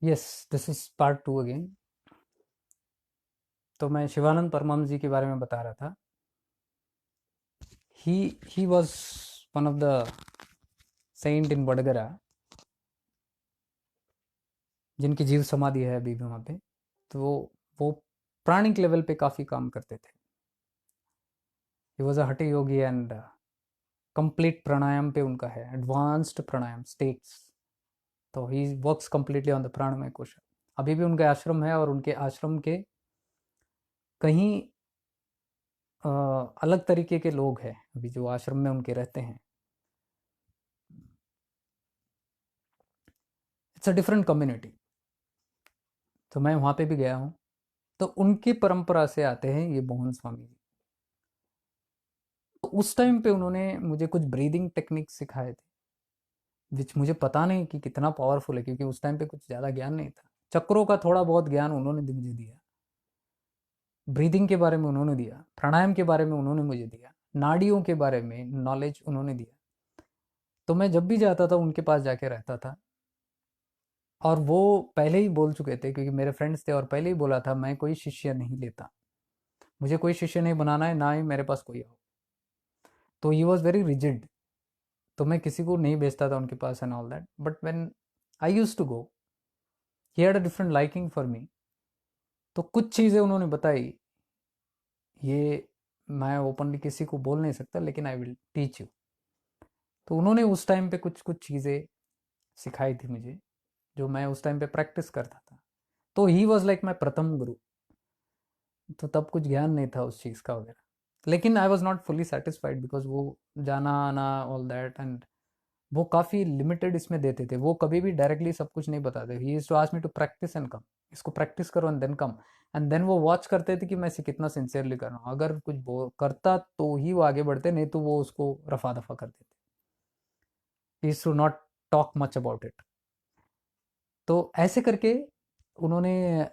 Yes, this is part two again. तो मैं शिवानंद परमहंस जी के बारे में बता रहा था। He was one of the saint in Vadgara, जिनकी जीव समाधि है अभी भी वहाँ पे। तो वो प्राणिक लेवल पे काफ़ी काम करते थे। He was a hatha yogi and complete pranayama पे उनका है, एडवांस्ड प्राणायाम स्टेट्स। तो he works completely on the pranamaya kosha. अभी भी उनका आश्रम है, और उनके आश्रम के कहीं अलग तरीके के लोग हैं अभी जो आश्रम में उनके रहते हैं। It's a different community. तो मैं वहाँ पे भी गया हूँ। तो उनकी परंपरा से आते हैं ये मोहन स्वामी जी। तो उस टाइम पे उन्होंने मुझे कुछ ब्रीदिंग टेक्निक सिखाए थे, विच मुझे पता नहीं कि कितना पावरफुल है, क्योंकि उस टाइम पे कुछ ज़्यादा ज्ञान नहीं था। चक्रों का थोड़ा बहुत ज्ञान उन्होंने मुझे दिया, ब्रीदिंग के बारे में उन्होंने दिया, प्राणायाम के बारे में उन्होंने मुझे दिया, नाड़ियों के बारे में नॉलेज उन्होंने दिया। तो मैं जब भी जाता था उनके पास जाके रहता था। और वो पहले ही बोल चुके थे, क्योंकि मेरे फ्रेंड्स थे, और पहले ही बोला था मैं कोई शिष्य नहीं लेता, मुझे कोई शिष्य नहीं बनाना है, ना ही मेरे पास कोई हो। तो ही वॉज वेरी रिजिड। तो मैं किसी को नहीं भेजता था उनके पास and all that, but when I use to go, he had a different liking for me. तो कुछ चीज़ें उन्होंने बताई, ये मैं ओपनली किसी को बोल नहीं सकता, लेकिन आई विल टीच यू। तो उन्होंने उस टाइम पे कुछ कुछ चीज़ें सिखाई थी मुझे, जो मैं उस टाइम पे प्रैक्टिस करता था। तो ही वॉज लाइक माई प्रथम गुरु। तो तब कुछ ज्ञान नहीं था उस चीज़ का वगैरह, लेकिन I was not fully satisfied, because वो जाना आना ऑल दैट, एंड वो काफ़ी लिमिटेड इसमें देते थे। वो कभी भी डायरेक्टली सब कुछ नहीं बताते। He is to ask me to practise and come, इसको प्रैक्टिस करो and then come. And then वो वॉच करते थे कि मैं इसे कितना सिंसियरली कर रहा हूँ। अगर कुछ करता तो ही वो आगे बढ़ते, नहीं तो वो उसको रफा दफा कर देते। He is to not talk much about it. तो ऐसे करके उन्होंने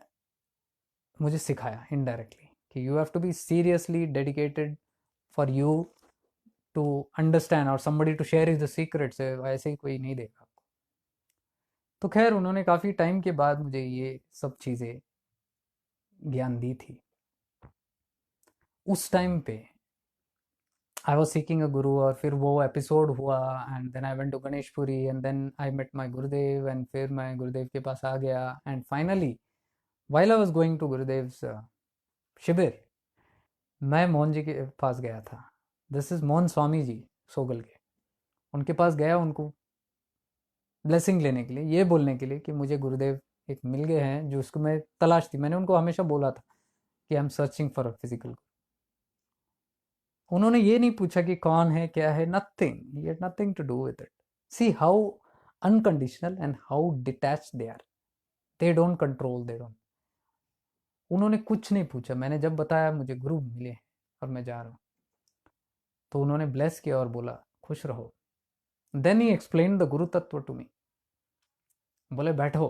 मुझे सिखाया इनडायरेक्टली कि you have to be seriously dedicated for you to understand, और somebody to share is the secrets. ऐसे ही कोई नहीं देगा आपको। तो खैर उन्होंने काफ़ी टाइम के बाद मुझे ये सब चीज़ें ज्ञान दी थी। उस टाइम पे आई वॉज सीकिंग अ गुरु, और फिर वो एपिसोड हुआ, and then I went to Ganeshpuri, and then I met my Gurudev, and फिर मैं गुरुदेव के पास आ गया। And finally while I was going to Gurudev शिविर, मैं मोहन जी के पास गया था। दिस इज मोहन स्वामी जी, सोगल के। उनके पास गया उनको ब्लेसिंग लेने के लिए, ये बोलने के लिए कि मुझे गुरुदेव एक मिल गए हैं जो उसको मैं तलाश थी। मैंने उनको हमेशा बोला था कि I am searching for a physical. उन्होंने ये नहीं पूछा कि कौन है क्या है, नथिंग, ये nothing to do with it. See how unconditional and how detach they are. They don't control, they don't. उन्होंने कुछ नहीं पूछा। मैंने जब बताया मुझे गुरु मिले हैं और मैं जा रहा हूँ, तो उन्होंने ब्लेस किया और बोला खुश रहो। देन ही एक्सप्लेन द गुरु तत्व टू मी। बोले बैठो।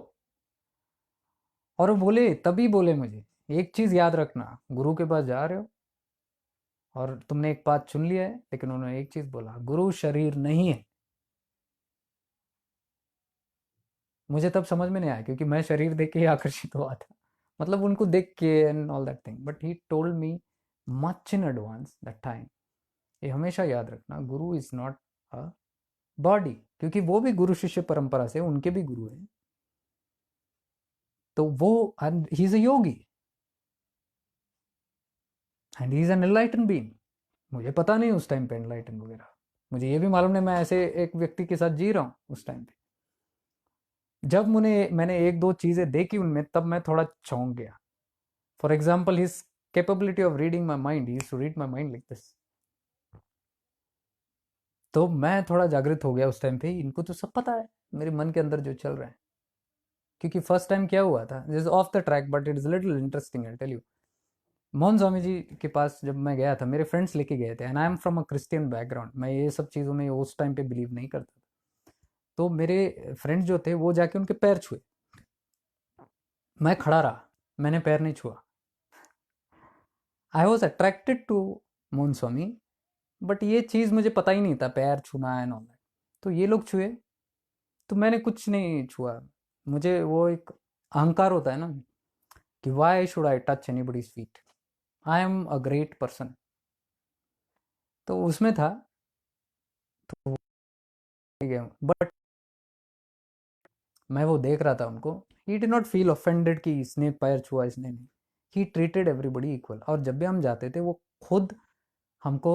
और वो बोले, तभी बोले मुझे एक चीज याद रखना, गुरु के पास जा रहे हो और तुमने एक बात चुन लिया है, लेकिन उन्होंने एक चीज बोला, गुरु शरीर नहीं है। मुझे तब समझ में नहीं आया, क्योंकि मैं शरीर देख के ही आकर्षित हुआ था, मतलब उनको देख के and all that thing. But he told me much in advance that time, ये हमेशा याद रखना, गुरु इज नॉट अ बॉडी। क्योंकि वो भी गुरु शिष्य परंपरा से, उनके भी गुरु हैं। तो वो he is a Yogi and he is an enlighten being. मुझे पता नहीं उस टाइम पे एनलाइटन वगैरह, मुझे ये भी मालूम नहीं, मैं ऐसे एक व्यक्ति के साथ जी रहा हूँ उस टाइम पे। जब मैंने एक दो चीजें देखी उनमें, तब मैं थोड़ा चौंक गया। For example his capability of reading my mind, he to read my mind like this. तो मैं थोड़ा जागृत हो गया उस टाइम पे, इनको तो सब पता है मेरे मन के अंदर जो चल रहा है। क्योंकि फर्स्ट टाइम क्या हुआ था, this off the track but it is little interesting, I tell you. Mohan Swami ji के पास जब मैं गया था, मेरे फ्रेंड्स लेके गए थे, and I am from a Christian background. मैं ये सब चीज़ों में उस टाइम पे बिलीव नहीं करता था। तो मेरे फ्रेंड्स जो थे वो जाके उनके पैर छुए। मैं खड़ा रहा, मैंने पैर नहीं छुआ। I was attracted to Mohan Swami, but ये चीज़ मुझे पता ही नहीं था, पैर छूना एंड ऑल दैट। तो ये लोग छुए, तो मैंने कुछ नहीं छुआ। मुझे वो एक अहंकार होता है ना कि why should I touch anybody's feet, I am a great person. तो उसमें था, तो बट मैं वो देख रहा था उनको, he did not feel offended कि इसने पैर छुआ इसने नहीं। He treated everybody equal. और जब भी हम जाते थे वो खुद हमको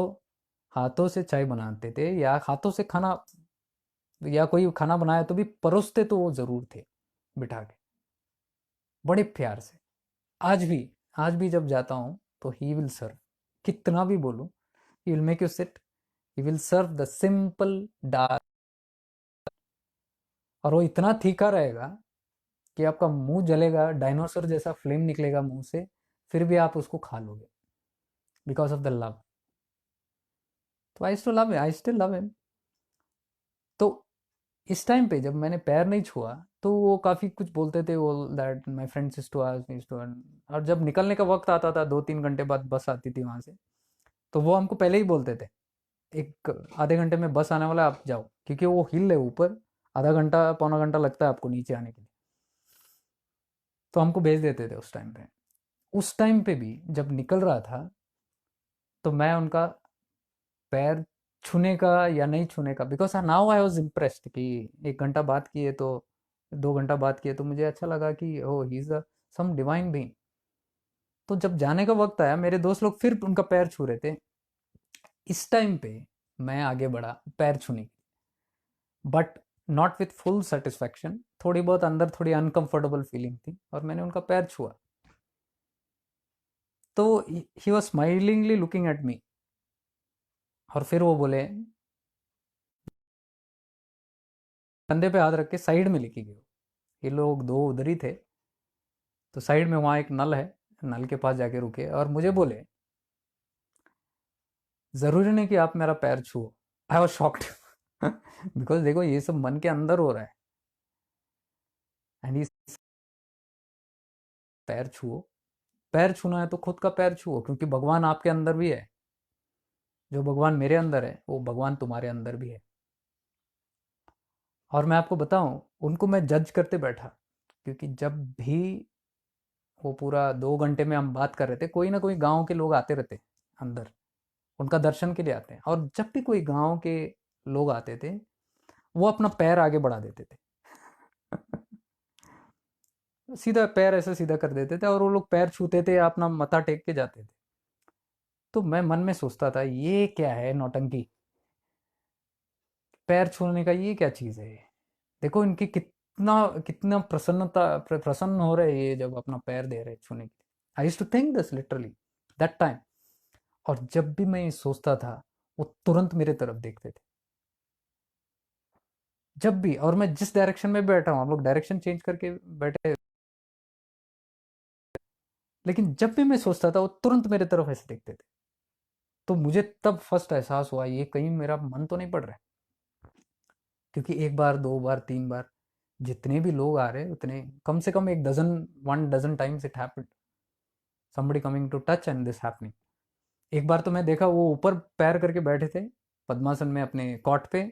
हाथों से चाय बनाते थे, या हाथों से खाना, या कोई खाना बनाया तो भी परोसते तो वो ज़रूर थे बिठा के, बड़े प्यार से। आज भी, आज भी जब जाता हूँ तो ही विल सर्व, कितना भी बोलूँ, he will make you sit, he will serve the simple dal, और वो इतना तीखा रहेगा कि आपका मुंह जलेगा, डायनासोर जैसा फ्लेम निकलेगा मुंह से, फिर भी आप उसको खा लोगे, बिकॉज ऑफ द लव। तो I still love, I still love him. तो इस टाइम पे जब मैंने पैर नहीं छुआ, तो वो काफ़ी कुछ बोलते थे, वो that my friends used to ask me to. और जब निकलने का वक्त आता था, 2-3 घंटे बाद बस आती थी वहाँ से, तो वो हमको पहले ही बोलते थे, एक आधे घंटे में बस आने वाला है, आप जाओ, क्योंकि वो हिल है ऊपर, आधा घंटा पौना घंटा लगता है आपको नीचे आने के लिए। तो हमको भेज देते थे उस टाइम पे। उस टाइम पे भी जब निकल रहा था, तो मैं उनका पैर छूने का या नहीं छूने का, because now I was impressed कि 1 घंटा बात किए तो, 2 घंटा बात किए तो मुझे अच्छा लगा कि oh he is a some divine being. तो जब जाने का वक्त आया, मेरे दोस्त लोग फिर उनका पैर छू रहे थे। इस टाइम पे मैं आगे बढ़ा पैर छूने की, but not with full satisfaction, थोड़ी बहुत अंदर थोड़ी अनकंफर्टेबल फीलिंग थी, और मैंने उनका पैर छुआ। तो he was smilingly looking at me, और फिर वो बोले, कंधे पे हाथ रख के साइड में लेके गए। ये लोग दो उधर ही थे, तो साइड में वहाँ एक नल है, नल के पास जाके रुके और मुझे बोले, ज़रूरी नहीं कि आप मेरा पैर छुओ। आई वॉज शॉक्ड बिकॉज देखो ये सब मन के अंदर हो रहा है, एंड पैर छुओ, पैर छूना है तो खुद का पैर छुओ, क्योंकि भगवान आपके अंदर भी है। जो भगवान मेरे अंदर है, वो भगवान तुम्हारे अंदर भी है। और मैं आपको बताऊं, उनको मैं जज करते बैठा, क्योंकि जब भी वो पूरा 2 घंटे में हम बात कर रहे थे, कोई ना कोई गांव के लोग आते रहते अंदर, उनका दर्शन के लिए आते हैं, और जब भी कोई गांव के लोग आते थे, वो अपना पैर आगे बढ़ा देते थे सीधा पैर ऐसे सीधा कर देते थे, और वो लोग पैर छूते थे, अपना मथा टेक के जाते थे। तो मैं मन में सोचता था, ये क्या है नौटंकी, पैर छूने का ये क्या चीज़ है। देखो इनकी कितना कितना प्रसन्न हो रहे हैं ये जब अपना पैर दे रहे हैं छूने के लिए। I used to think this literally that time. और जब भी मैं ये सोचता था, वो तुरंत मेरे तरफ देखते थे, जब भी। और मैं जिस डायरेक्शन में बैठा हूँ, हम लोग डायरेक्शन चेंज करके बैठे, लेकिन जब भी मैं सोचता था, वो तुरंत मेरे तरफ ऐसे देखते थे। तो मुझे तब फर्स्ट एहसास हुआ, ये कहीं मेरा मन तो नहीं पड़ रहा है, क्योंकि एक बार, 2 बार, 3 बार, जितने भी लोग आ रहे हैं उतने, कम से कम 1 dozen times it happened, somebody coming to touch and this happening। एक बार तो मैं देखा, वो ऊपर पैर करके बैठे थे पद्मासन में अपने कॉट पे,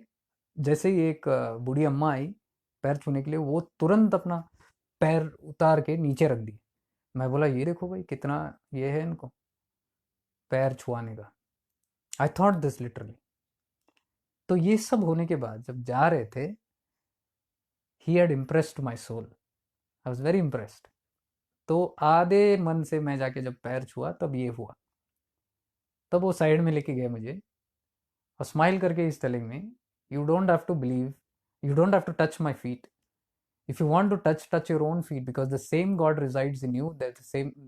जैसे ही एक बूढ़ी अम्मा आई पैर छूने के लिए, वो तुरंत अपना पैर उतार के नीचे रख दी। मैं बोला, ये देखो भाई कितना ये है इनको पैर छुआने का। I thought this literally. तो ये सब होने के बाद जब जा रहे थे, he had impressed my soul, I was very impressed. तो आधे मन से मैं जाके जब पैर छुआ, तब ये हुआ। तब वो साइड में लेके गए मुझे, और स्माइल करके इस टेलिंग में, you don't have to believe, you don't have to touch my feet. If you want to touch your own feet, because the same God resides in you, that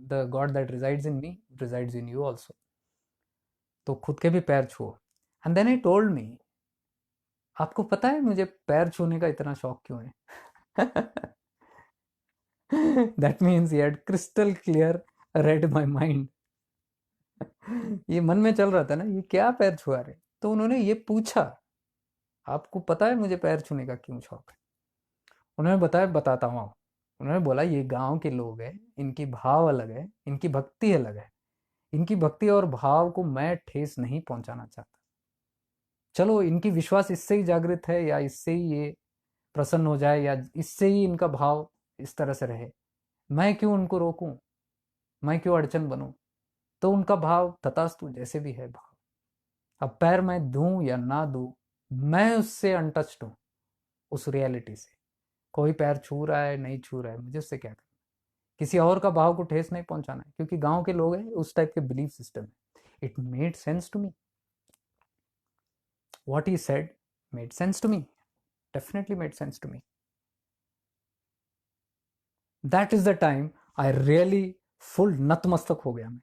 the God that resides in me resides in you also। तो खुद के भी पैर छुओ। And then he told me, आपको पता है मुझे पैर छूने का इतना शौक क्यों है? That means he had crystal clear red my mind. ये मन में चल रहा था ना, ये क्या पैर छुआ रहे, तो उन्होंने ये पूछा, आपको पता है मुझे पैर छूने का क्यों शौक है? उन्होंने बताया, बताता हूँ। उन्होंने बोला, ये गांव के लोग हैं, इनकी भाव अलग है, इनकी भक्ति अलग है, इनकी भक्ति और भाव को मैं ठेस नहीं पहुंचाना चाहता। चलो इनकी विश्वास इससे ही जागृत है, या इससे ही ये प्रसन्न हो जाए, या इससे ही इनका भाव इस तरह से रहे, मैं क्यों उनको रोकूं, मैं क्यों अड़चन बनूं? तो उनका भाव तथास्तु जैसे भी है भाव। अब पैर मैं दूं या ना दूं, मैं उससे अनटच्ड हूं, उस रियलिटी से। कोई पैर छू रहा है नहीं छू रहा है, मुझे उससे क्या करना। किसी और का भाव को ठेस नहीं पहुंचाना है, क्योंकि गांव के लोग हैं, उस टाइप के बिलीफ सिस्टम है। It made sense to me, what he said made sense to me, definitely made sense to me. That is the time I really full नतमस्तक हो गया मैं.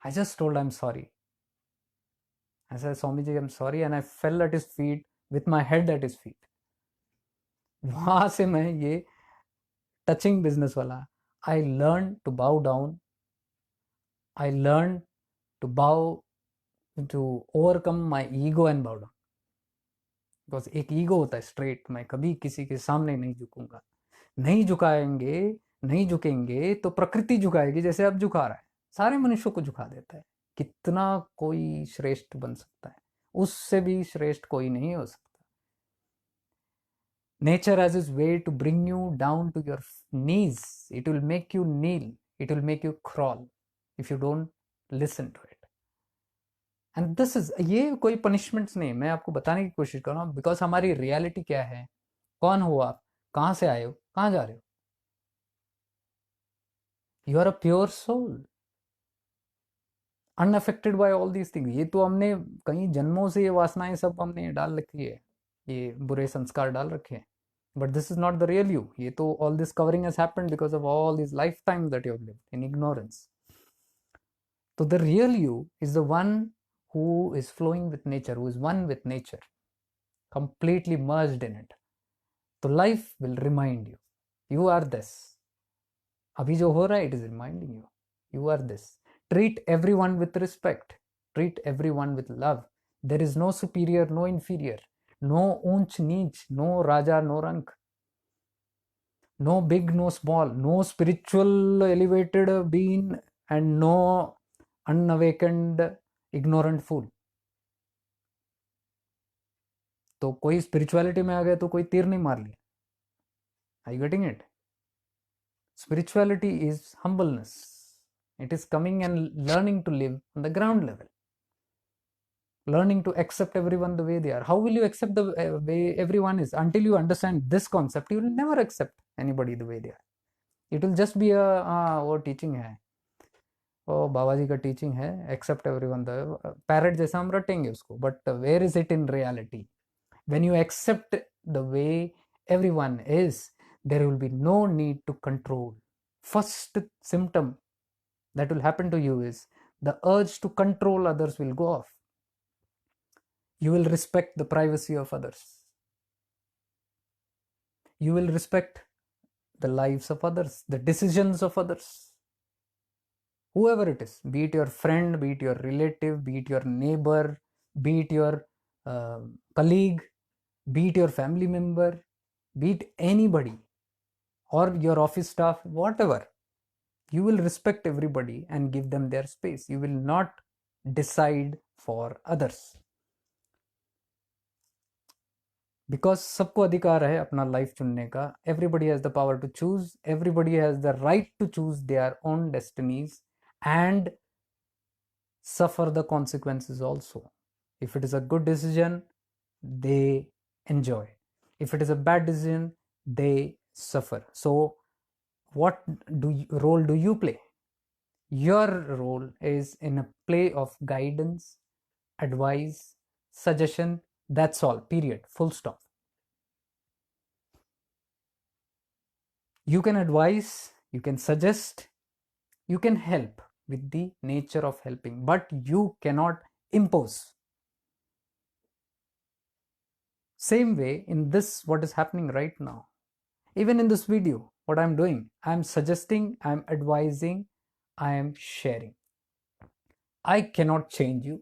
I just told I'm sorry. I said, Swami ji, I'm sorry, and I fell at his feet with my head at his feet. वहां से मैं ये touching business वाला, I learn to bow down, I learn to bow, to overcome my ego and bow down. Because एक ego होता है straight, मैं कभी किसी के सामने नहीं झुकूंगा। नहीं झुकाएंगे, नहीं झुकेंगे तो प्रकृति झुकाएगी, जैसे अब झुका रहा है, सारे मनुष्यों को झुका देता है। कितना कोई श्रेष्ठ बन सकता है, उससे भी श्रेष्ठ कोई नहीं हो सकता। Nature has its way to bring you down to your knees. It will make you kneel. It will make you crawl if you don't listen to it. And this is, ये कोई पनिशमेंट्स नहीं, मैं आपको बताने की कोशिश कर रहा हूँ। बिकॉज हमारी रियलिटी क्या है, कौन हो आप, कहाँ से आए हो, कहाँ जा रहे हो। You are a pure soul, unaffected by all these things. ये तो हमने कई जन्मों से ये वासनाएं सब हमने डाल रखी है, ये बुरे संस्कार डाल रखे हैं। But this is not the real you. ये तो all this covering has happened because of all these lifetimes that you have lived in ignorance. So the real you is the one who is flowing with nature, who is one with nature, completely merged in it. So life will remind you, you are this. अभी जो हो रहा है, it is reminding you, you are this. Treat everyone with respect. Treat everyone with love. There is no superior, no inferior, no unch neech, no raja, no rank. No big, no small, no spiritual elevated being, and no unawakened ignorant fool. तो कोई spirituality में आ गया तो कोई तीर नहीं मार लिया। Are you getting it? Spirituality is humbleness. It is coming and learning to live on the ground level, learning to accept everyone the way they are. How will you accept the way everyone is? Until you understand this concept, you will never accept anybody the way they are. It will just be a वो teaching है, ओ बाबा जी का teaching है, accept everyone, the parrot जैसा हम रटेंगे उसको। But where is it in reality? When you accept the way everyone is, there will be no need to control. First symptom that will happen to you is the urge to control others will go off. You will respect the privacy of others. You will respect the lives of others, the decisions of others. Whoever it is, be it your friend, be it your relative, be it your neighbor, be it your colleague, be it your family member, be it anybody, or your office staff, whatever, you will respect everybody and give them their space. You will not decide for others, because सबको अधिकार है अपना life चुनने का। Everybody has the power to choose. Everybody has the right to choose their own destinies and suffer the consequences also. If it is a good decision, they enjoy. If it is a bad decision, they suffer. So what role do you play? Your role is in a play of guidance, advice, suggestion. That's all, period, full stop. You can advise, you can suggest, you can help with the nature of helping, but you cannot impose. Same way in this, what is happening right now, even in this video, what I'm doing, I'm suggesting, I'm advising, I am sharing. I cannot change you.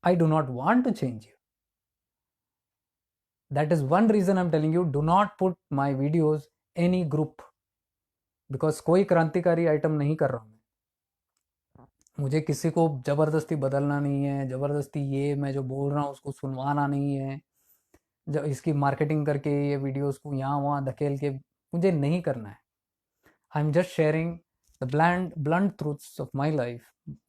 I do not want to change you. That is one reason I'm telling you, do not put my videos any group, because कोई क्रांतिकारी item नहीं कर रहा हूं मैं। मुझे किसी को जबरदस्ती बदलना नहीं है, जबरदस्ती ये मैं जो बोल रहा हूँ उसको सुनवाना नहीं है, जब इसकी मार्केटिंग करके ये वीडियोस को यहाँ वहाँ धकेल के मुझे नहीं करना है। I'm just sharing the blunt truths of my life,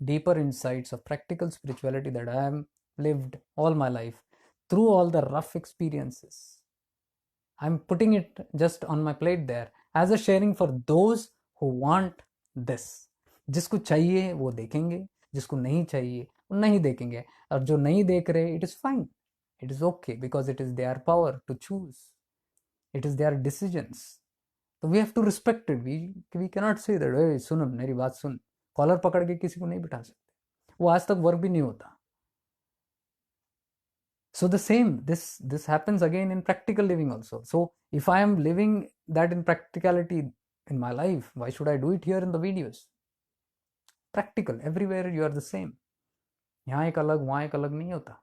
deeper insights of practical spirituality that I have lived all my life through all the rough experiences. I'm putting it just on my plate there as a sharing for those who want this. जिसको चाहिए वो देखेंगे, जिसको नहीं चाहिए वो नहीं देखेंगे, और जो नहीं देख रहे, it is fine, it is okay, because it is their power to choose, it is their decisions. तो we have to respect it. We cannot say that, hey, सुन मेरी बात सुन, कॉलर पकड़ के किसी को नहीं बिठा सकते, वो आज तक वर्क भी नहीं होता. So the same, this happens again in practical living also. So if I am living that in practicality in my life, why should I do it here in the videos? Practical, everywhere you are the same. यहाँ एक अलग वहाँ एक अलग नहीं होता.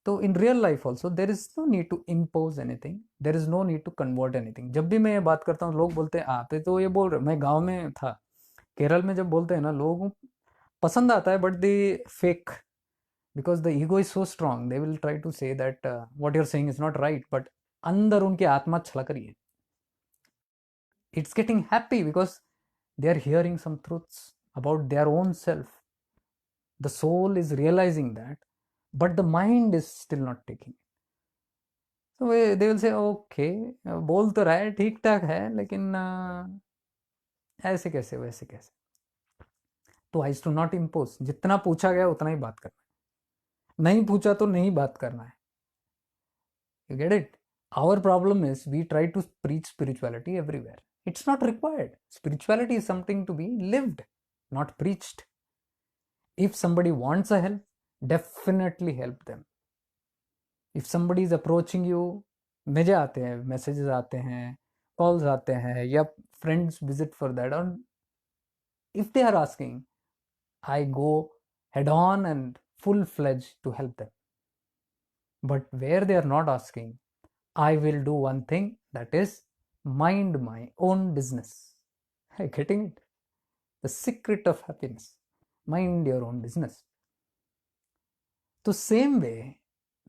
तो in real life also there is no need to impose anything, there is no need to convert anything. जब भी मैं ये बात करता हूँ लोग बोलते हैं आप तो ये बोल रहे, मैं गांव में था, केरल में जब बोलते हैं ना, लोगों पसंद आता है, but they fake, because the ego is so strong, they will try to say that what you're saying is not right, but अंदर उनकी आत्मा छलक रही है. It's getting happy because they are hearing some truths about their own self. The soul is realizing that, but the mind is still not taking it. So they will say, okay, बोल तो रहा है ठीक ठाक है, लेकिन ऐसे कैसे वैसे कैसे. तो I used to not impose. जितना पूछा गया उतना ही बात करना है, नहीं पूछा तो नहीं बात करना है. You get it? Our problem is we try to preach spirituality everywhere. It's not required. Spirituality is something to be lived, not preached. If somebody wants a help, definitely help them. If somebody is approaching you, भेजे आते हैं, messages आते हैं, calls आते हैं, या friends visit for that, और if they are asking, I go head on and full-fledged to help them. But where they are not asking, I will do one thing, that is mind my own business. Getting it? The secret of happiness. Mind your own business. तो same way,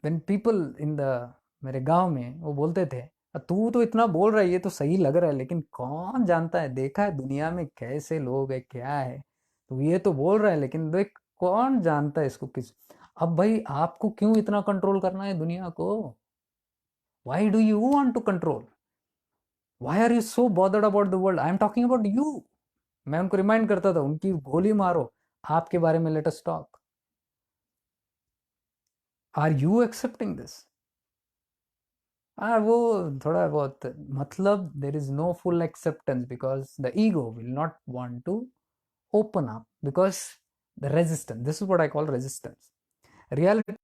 when people in the मेरे गांव में वो बोलते थे, तू तो इतना बोल रहा है, ये तो सही लग रहा है, लेकिन कौन जानता है, देखा है दुनिया में कैसे लोग है, क्या है, तो ये तो बोल रहा है, लेकिन देख कौन जानता है इसको किस. अब भाई आपको क्यों इतना कंट्रोल करना है दुनिया को? Why do you want to control? Why are you so bothered about the world? I am talking about you. मैं उनको रिमाइंड करता था, उनकी गोली मारो, आपके बारे में let us talk. Are you accepting this? वो थोड़ा बहुत मतलब, there is no full acceptance because the ego will not want to open up, because the resistance, this is what I call resistance. Reality,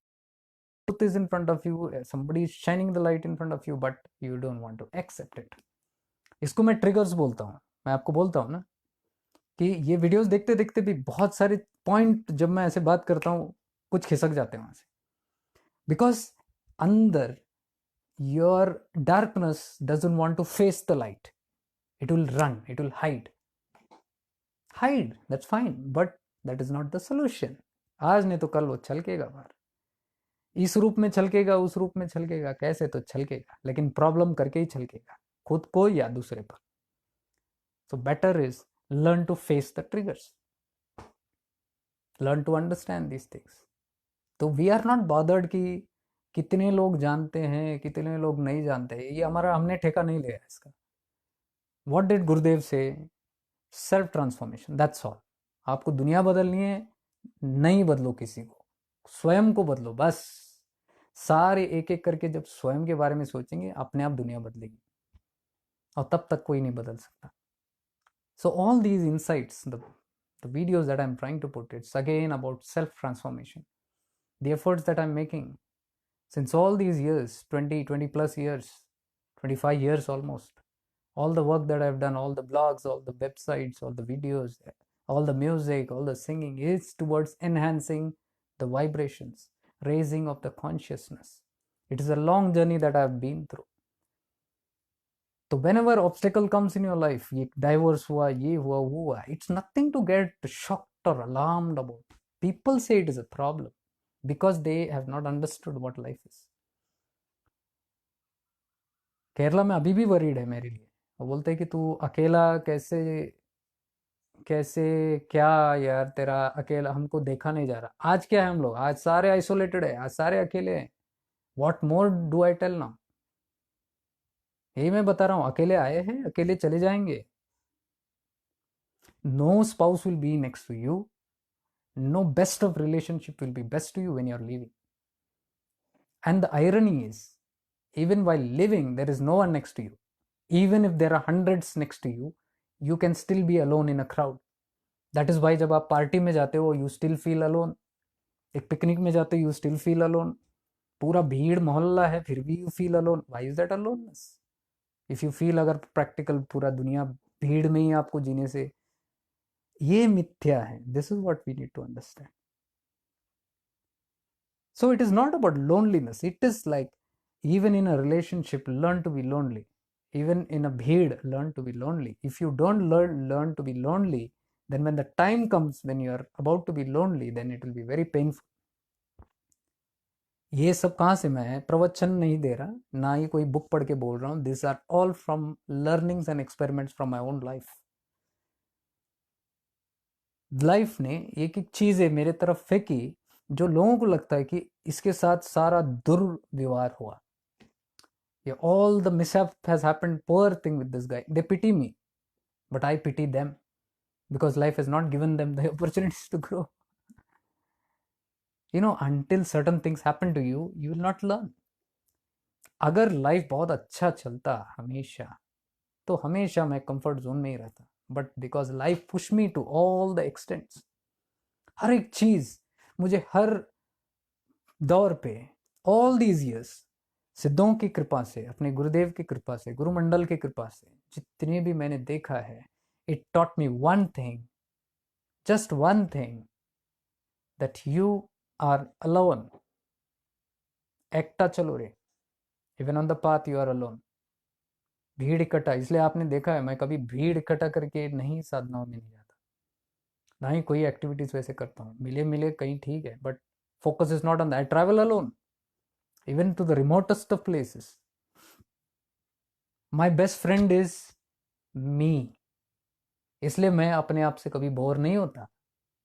truth is in front of you, somebody is shining the light in front of you, but you don't want to accept it. इसको मैं triggers बोलता हूँ. मैं आपको बोलता हूँ ना कि ये वीडियोस देखते देखते भी बहुत सारे पॉइंट, जब मैं ऐसे बात करता हूँ, कुछ खिसक जाते हैं वहां से, बिकॉज अंदर your darkness doesn't want to face the light. It will run, it will hide, that's fine, but that is not the solution. आज नहीं तो कल वो छलकेगा बाहर, इस रूप में छलकेगा, उस रूप में छलकेगा, कैसे तो छलकेगा, लेकिन प्रॉब्लम करके ही छलकेगा, खुद को या दूसरे पर. So better is learn to face the triggers, learn to understand these things. तो we are not bothered कि कितने लोग जानते हैं, कितने लोग नहीं जानते हैं, ये हमारा, हमने ठेका नहीं लिया इसका. What did गुरुदेव से? Self transformation, that's all. आपको दुनिया बदलनी है, नहीं बदलो किसी को, स्वयं को बदलो बस. सारे एक एक करके जब स्वयं के बारे में सोचेंगे, अपने आप दुनिया बदलेगी, और तब तक कोई नहीं बदल सकता. So all these insights, the videos that I'm trying to put, it's again about self transformation. The efforts that I'm making since all these years, 20 plus years, 25 years almost, all the work that I've done, all the blogs, all the websites, all the videos, all the music, all the singing, is towards enhancing the vibrations, raising of the consciousness. It is a long journey that I've been through. So whenever obstacle comes in your life, ये divorce हुआ, ये हुआ, वो हुआ, it's nothing to get shocked or alarmed about. People say it is a problem because they have not understood what life is. Kerala में अभी भी worried है मेरे लिए, वो बोलते हैं कि तू अकेला कैसे कैसे, क्या यार तेरा अकेला हमको देखा नहीं जा रहा। आज क्या है, हम लोग आज सारे आइसोलेटेड है, आज सारे अकेले हैं। What more do I tell now? यही मैं बता रहा हूँ, अकेले आए हैं, अकेले चले जाएंगे। No spouse will be next to you, no best of relationship will be best to you when you're leaving. And the irony is, even while living there is no one next to you. Even if there are hundreds next to you, you can still be alone in a crowd. That is why जब आप party में जाते हो you still feel alone. एक picnic में जाते हो you still feel alone. पूरा भीड़ मोहल्ला है फिर भी you feel alone. Why is that aloneness? If you feel, अगर प्रैक्टिकल पूरा दुनिया भीड़ में ही आपको जीने से, ये मिथ्या है. This is what we need to understand. So it is not about loneliness. It is like, even in a relationship, learn to be lonely. Even in a bheed, learn to be lonely. If you don't learn to be lonely, then when the time comes when you are about to be lonely, then it will be very painful. ये सब कहाँ से, मैं प्रवचन नहीं दे रहा, ना ही कोई बुक पढ़ के बोल रहा हूँ. This are all from learnings and experiments from my own life. Life ने एक एक चीज़ें मेरे तरफ फेंकी जो लोगों को लगता है कि इसके साथ सारा दुर्व्यवहार हुआ. Yeah, all the mishap has happened, poor thing with this guy. They pity me, but I pity them because life has not given them the opportunities to grow. You know, until certain things happen to you, you will not learn. अगर life बहुत अच्छा चलता हमेशा, तो हमेशा मैं comfort zone में ही रहता. But because life push me to all the extents, हर एक चीज मुझे हर दौर पे, ऑल दीज ईयर्स, सिद्धों की कृपा से, अपने गुरुदेव की कृपा से, गुरुमंडल की कृपा से, जितने भी मैंने देखा है, it taught me one thing, just one thing, that you are alone. एकटा चलो रे, even on the path you are alone. भीड़ इकट्ठा, इसलिए आपने देखा है मैं कभी भीड़ इकट्ठा करके नहीं साधनाओं में नहीं जाता, ना ही कोई एक्टिविटीज वैसे करता हूँ. मिले मिले कहीं ठीक है, but focus is not on that. I travel alone even to the remotest of places. My best friend is me. इसलिए मैं अपने आप से कभी बोर नहीं होता.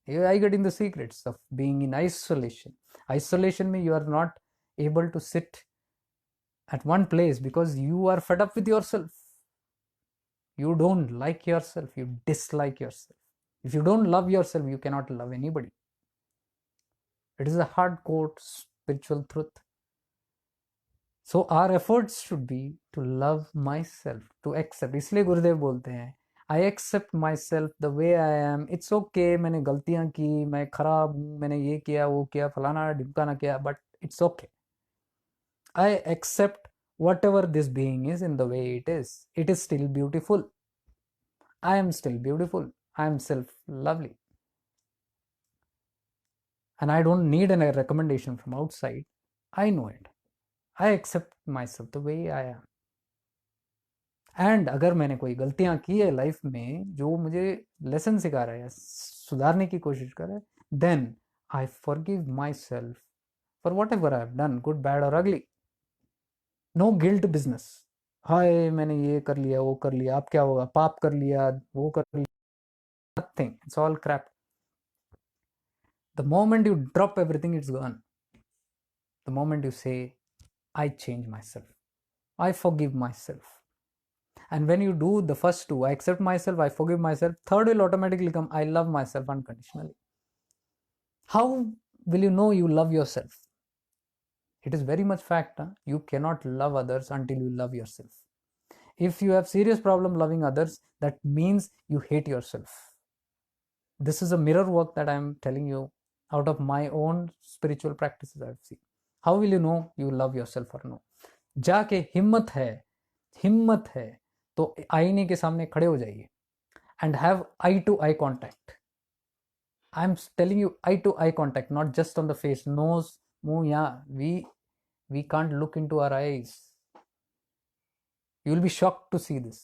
I get in the secrets of being in isolation. Isolation में you are not able to sit at one place because you are fed up with yourself. You don't like yourself, you dislike yourself. If you don't love yourself, you cannot love anybody. It is a hardcore spiritual truth. So our efforts should be to love myself, to accept. इसलिए गुरुदेव बोलते हैं, I accept myself the way I am. It's okay, मैंने गलतियां की, मैं खराब हूँ, मैंने ये किया वो किया, फलाना ढिमकाना किया, but it's okay. I accept whatever this being is in the way it is. It is still beautiful. I am still beautiful. I am self-lovely. And I don't need a recommendation from outside. I know it. I accept myself the way I am. And अगर मैंने कोई गलतियां की है life में जो मुझे lesson सिखा रहा है या सुधारने की कोशिश कर रहा है, then I forgive myself for whatever I have done, good bad और अगली. No guilt business. हाय मैंने ये कर लिया वो कर लिया, अब क्या होगा, पाप कर लिया वो कर लिया. Nothing, it's all crap. The moment you drop everything, it's gone. The moment you say I change myself, I forgive myself. And when you do the first two, I accept myself, I forgive myself, third will automatically come, I love myself unconditionally. How will you know you love yourself? It is very much fact. You cannot love others until you love yourself. If you have serious problem loving others, that means you hate yourself. This is a mirror work that I am telling you out of my own spiritual practices I have seen. How will you know you love yourself or no? जाके हिम्मत है तो आईने के सामने खड़े हो जाइए and have eye to eye contact. I am telling you, eye to eye contact, not just on the face, nose, मुंह. यहाँ we can't look into our eyes. You will be shocked to see this.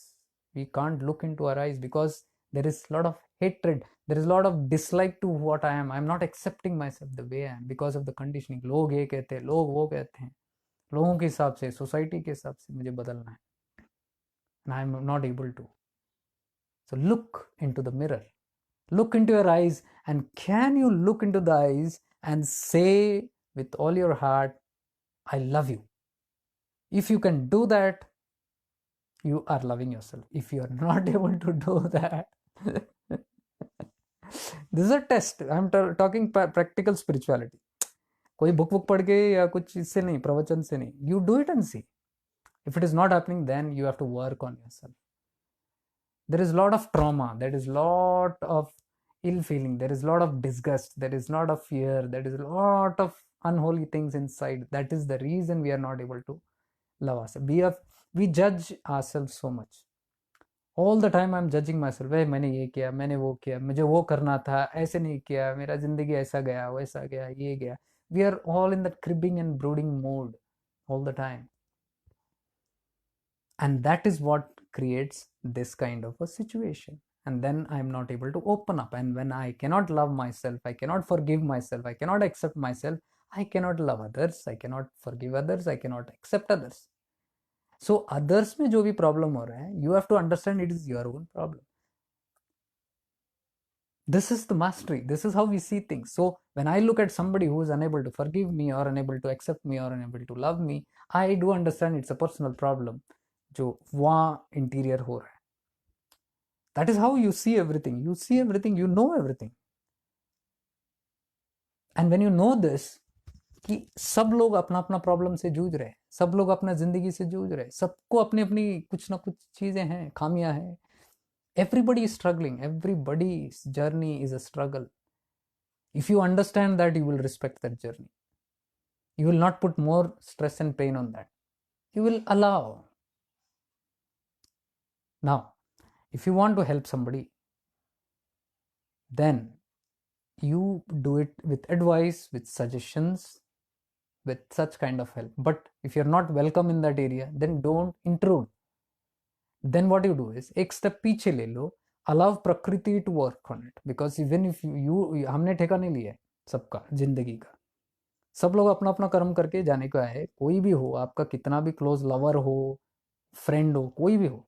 We can't look into our eyes because there is a lot of hatred, there is a lot of dislike to what I am. I am not accepting myself the way I am because of the conditioning. लोग ये कहते हैं, लोग वो कहते हैं, लोगों के हिसाब से, सोसाइटी के हिसाब से मुझे बदलना है. and I'm not able to. So look into the mirror, look into your eyes, and can you look into the eyes and say with all your heart, I love you? If you can do that, you are loving yourself. If you are not able to do that, this is a test. I'm talking practical spirituality. कोई book book पढ़ के या कुछ इससे नहीं, प्रवचन से नहीं. You do it and see. If it is not happening, then you have to work on yourself. There is a lot of trauma, there is a lot of ill feeling, there is a lot of disgust, there is a lot of fear, there is a lot of unholy things inside. That is the reason we are not able to love ourselves. We judge ourselves so much. All the time I'm judging myself. वे मैंने ये किया, मैंने वो किया, मुझे वो करना था, ऐसे नहीं किया, मेरा जिंदगी ऐसा गया, वैसा गया, ये गया. We are all in that cribbing and brooding mode all the time. And that is what creates this kind of a situation. And then I'm not able to open up. And when I cannot love myself, I cannot forgive myself, I cannot accept myself, I cannot love others, I cannot forgive others, I cannot accept others. So others में जो भी problem हो रहा है, you have to understand it is your own problem. This is the mastery. This is how we see things. So when I look at somebody who is unable to forgive me or unable to accept me or unable to love me, I do understand it's a personal problem जो वहाँ interior हो रहा है. That is how you see everything. You see everything, you know everything. And when you know this, कि सब लोग अपना अपना प्रॉब्लम से जूझ रहे हैं, सब लोग अपना जिंदगी से जूझ रहे हैं, सबको अपनी अपनी कुछ ना कुछ चीजें हैं, खामियां हैं. Everybody is struggling. Everybody's journey is a struggle. If you understand that, you will respect that journey. You will not put more stress and pain on that. You will allow. Now, if you want to help somebody, then you do it with advice, with suggestions, with such kind of help. But if you're not welcome in that area, then don't intrude. Then what you do is एक step पीछे ले लो, allow प्रकृति to work on it. Because even if you हमने ठेका नहीं लिया है सबका जिंदगी का, सब लोग अपना अपना कर्म करके जाने को आए. कोई भी हो, आपका कितना भी क्लोज लवर हो, फ्रेंड हो, कोई भी हो,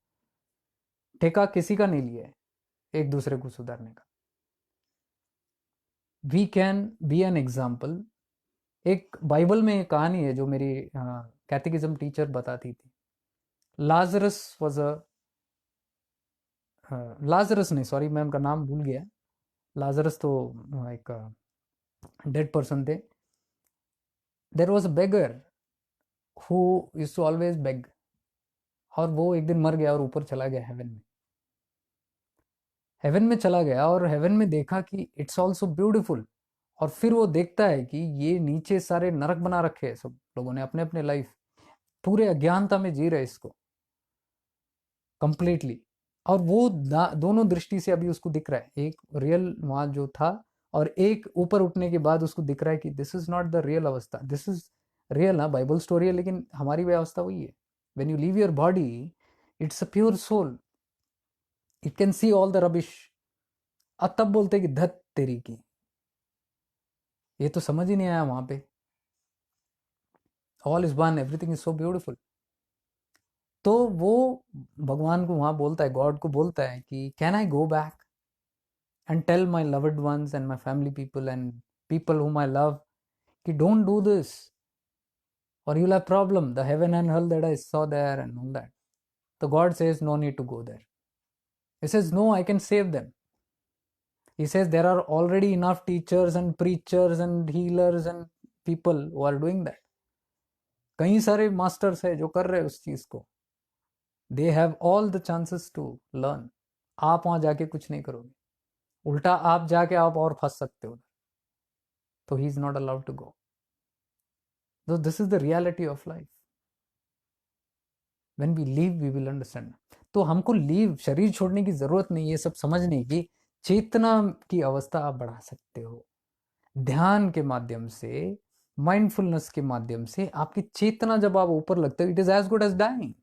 ठेका किसी का नहीं लिया है एक दूसरे को सुधारने का. We can be an example. एक बाइबल में एक कहानी है जो मेरी कैटेकिज्म टीचर बताती थी. लाजरस वाज अ लाजरस नहीं, सॉरी मैं उनका नाम भूल गया. लाजरस तो एक डेड पर्सन थे. There was a beggar who used to always beg. और वो एक दिन मर गया और ऊपर चला गया हेवन में. हेवन में चला गया और हेवन में देखा कि इट्स ऑल्सो ब्यूटिफुल. और फिर वो देखता है कि ये नीचे सारे नरक बना रखे हैं सब लोगों ने अपने अपने लाइफ, पूरे अज्ञानता में जी रहे इसको कंप्लीटली. और वो दोनों दृष्टि से अभी उसको दिख रहा है, एक रियल वहां जो था और एक ऊपर उठने के बाद उसको दिख रहा है कि this is not the real अवस्था. दिस इज रियल ना, बाइबल स्टोरी है, लेकिन हमारी व्यवस्था वही है. When you leave your body, it's a pure soul, it can see all the rubbish. अब तब बोलते कि धत तेरी की, ये तो समझ ही नहीं आया वहां पे. All is one, everything is so beautiful. तो वो भगवान को वहां बोलता है, गॉड को बोलता है कि can I go back and tell my loved ones and my family people and people whom I love कि don't do this or you'll have problem, the heaven and hell that I saw there and all that. So God says no need to go there. He says no, I can save them. He says there are already enough teachers and preachers and healers and people who are doing that. कई सारे masters है जो कर रहे हैं उस चीज को. They have all the chances to learn. आप वहां जाके कुछ नहीं करोगे, उल्टा आप जाके आप और फंस सकते हो. तो he is not allowed to go. So this is the reality of life. When we leave, we will understand. तो हमको लीव, शरीर छोड़ने की जरूरत नहीं, ये सब समझने की. चेतना की अवस्था आप बढ़ा सकते हो ध्यान के माध्यम से, माइंडफुलनेस के माध्यम से. आपकी चेतना जब आप ऊपर लगते हो, it is as good as dying.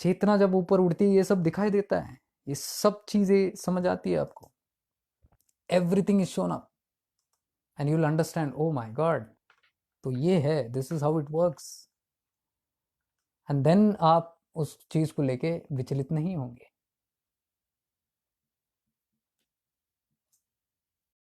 चेतना जब ऊपर उड़ती है, ये सब दिखाई देता है, ये सब चीजें समझ आती है आपको. Everything is shown up and you will understand, oh my God, तो ये है, this is how it works. And then आप उस चीज़ को लेके विचलित नहीं होंगे।